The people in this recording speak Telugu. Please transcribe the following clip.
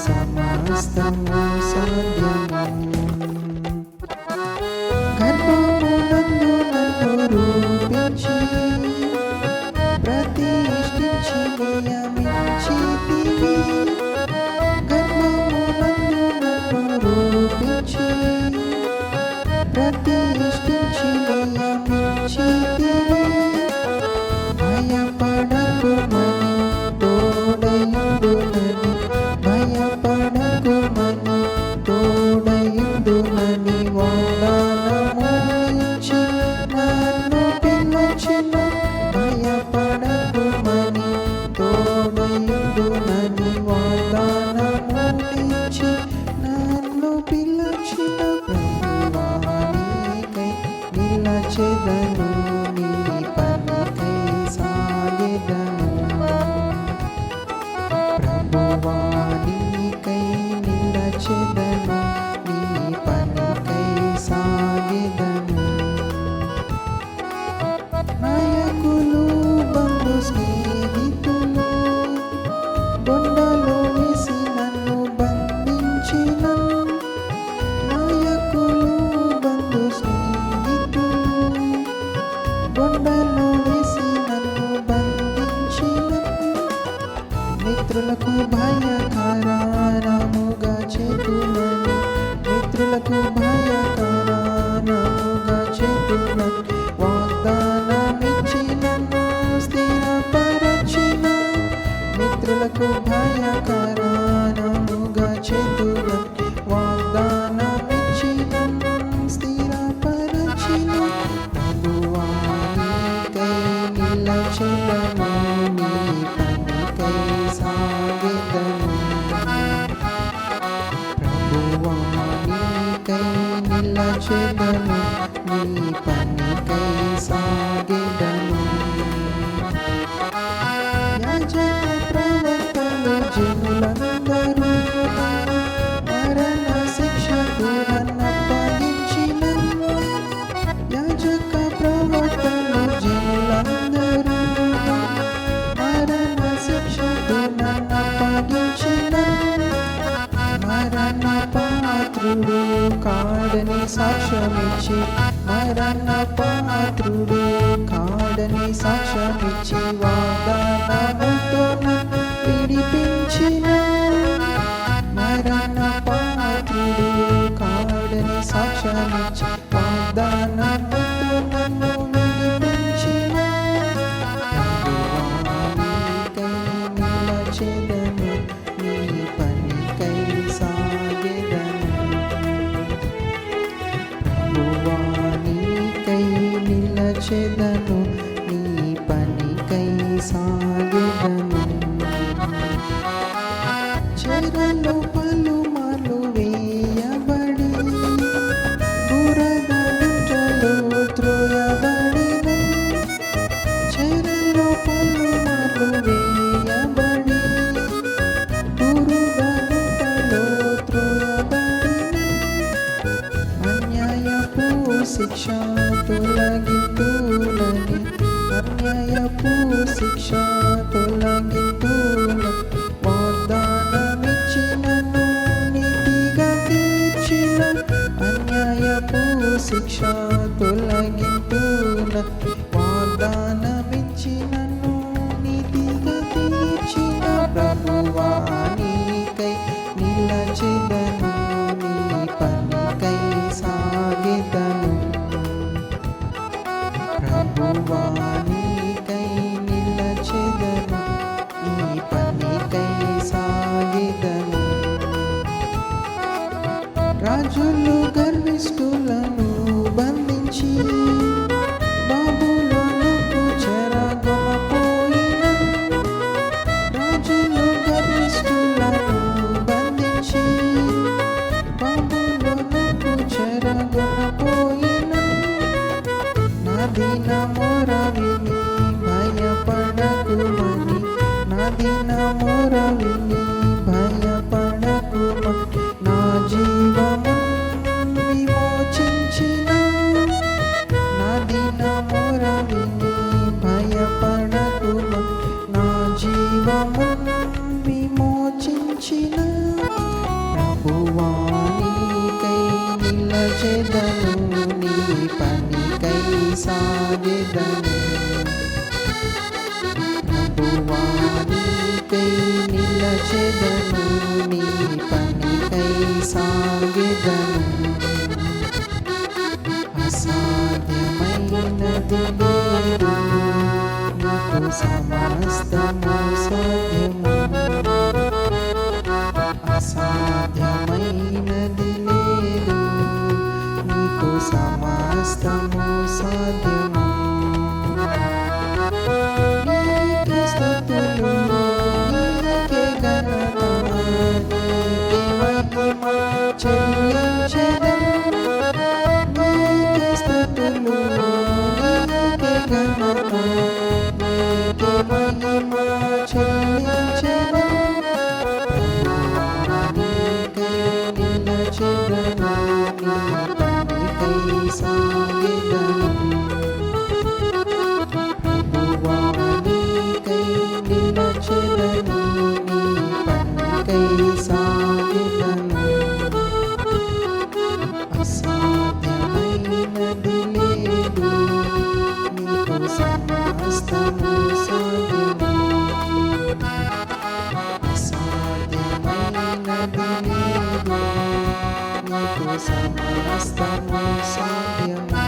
సమస్తము సాధ్యము. గర్భమునందు నన్ను రూపించి ప్రతిష్ఠించి నియమించితివి. గర్భమునందు నన్ను రూపించి ప్రతిష్ఠించి నియమించితివి. భయపడకుమని తోడయుండునని, భయపడకుమని తోడయుండునని వాగ్దానము ఇచ్చి నన్ను పిలిచెను. భయపడకుమని తోడయుండునని వాగ్దానము ఇచ్చి నన్ను పిలిచెను. ప్రభువా నీకై నిలచెదను, నీ పనికై సాగెదను. ప్రభువా నీకై నిలచెదను, నీ పనికై సాగెదను. నాయకులు బంధు స్నేహితులు బొండలో వేసి నన్ను బంధించినను. నాయకులు బంధు స్నేహితులు బొండలో వేసి నన్ను బంధించినను. మిత్రులకు భయకరముగా చేతులని, మిత్రులకు భయకరముగా చేతులని వాగ్దానమిచ్చినను స్థిరపరచిన. మిత్రులకు భయకరముగా చేతులని వాగ్దానమిచ్చినను స్థిరపరచిన. ప్రభువా నీకై నిలచెదను, నీ పనికై సాగెదను. ప్రభువా నీకై నిలచెదను, నీ పనికై సాగెదను. యాజక ప్రవక్తలు జనులందరూ మరణ శిక్షకు నన్నప్పగించినను. యాజక ప్రవక్తలు జనులందరూ మరణ శిక్షకు నన్నప్పగించినను. మరణ పాత్రుడు కాడని సాక్ష్యమిచ్చి, మరణ పాత్రుడు కాడని సాక్ష్యమిచ్చి వాగ్దానముతో నన్ను విడిపించిన. మరణ పాత్రుడు కాడని సాక్ష్యమిచ్చి వాగ్దానముతో నన్ను విడిపించిన. ప్రభువా నీకై నిలచెదను, నీ పనికై సాగెదను. చెరలో పలుమార్లు వేయబడి బురద గుంటలో త్రోయబడిన. చెరలో పలుమార్లు వేయబడి బురద గుంటలో త్రోయబడిన. అన్యాయపు శిక్ష తొలగింతులని, అన్యాయపు శిక్ష తొలగింతులని వాగ్దానమిచ్చినను నీతిగా తీర్చిన. అన్యాయపు శిక్ష తొలగింతులని వాగ్దానమిచ్చినను నీతిగా తీర్చిన. ప్రభువా నీకై నిలచెదను, నీ పనికై సాగెదను. ప్రభువా నీకై నిలచెదను, నీ పనికై సాగెదను. రాజులు గర్విష్ఠులను బంధించి బాబులోనుకు చెరగొనపోయినను. రాజులు గర్విష్ఠులను బంధించి బాబులోనుకు చెరగొనపోయినను. నా దీన మొర విని భయపడకుమని, నా దీన మొర విని భయపడకుమని నా జీవము విమోచించిన. సాగెదను ప్రభువా నీకై నిలచెదను నీ పనికై సాగెదను అసాధ్యమైనది లేదు నీకు సమస్తము సాధ్యము అసాధ్యమైనది లేదు నీకు సమస్తము సాధ్యము నీకే స్తుతులు నీకే ఘనత నీకే మహిమ చెల్లించెదను నీకే స్తుతులు నీకే ఘనత నీకే మహిమ చెల్లించెదను నిలచెదను నీ పనికై సాగెదను ప్రభువా నీకై నిలచెదను నీ పనికై సాగెదను అసాధ్యమైనది లేదు నీకు సమస్తము సాధ్యము అసాధ్యమైనది లేదు నీకు సమస్తము సాధ్యము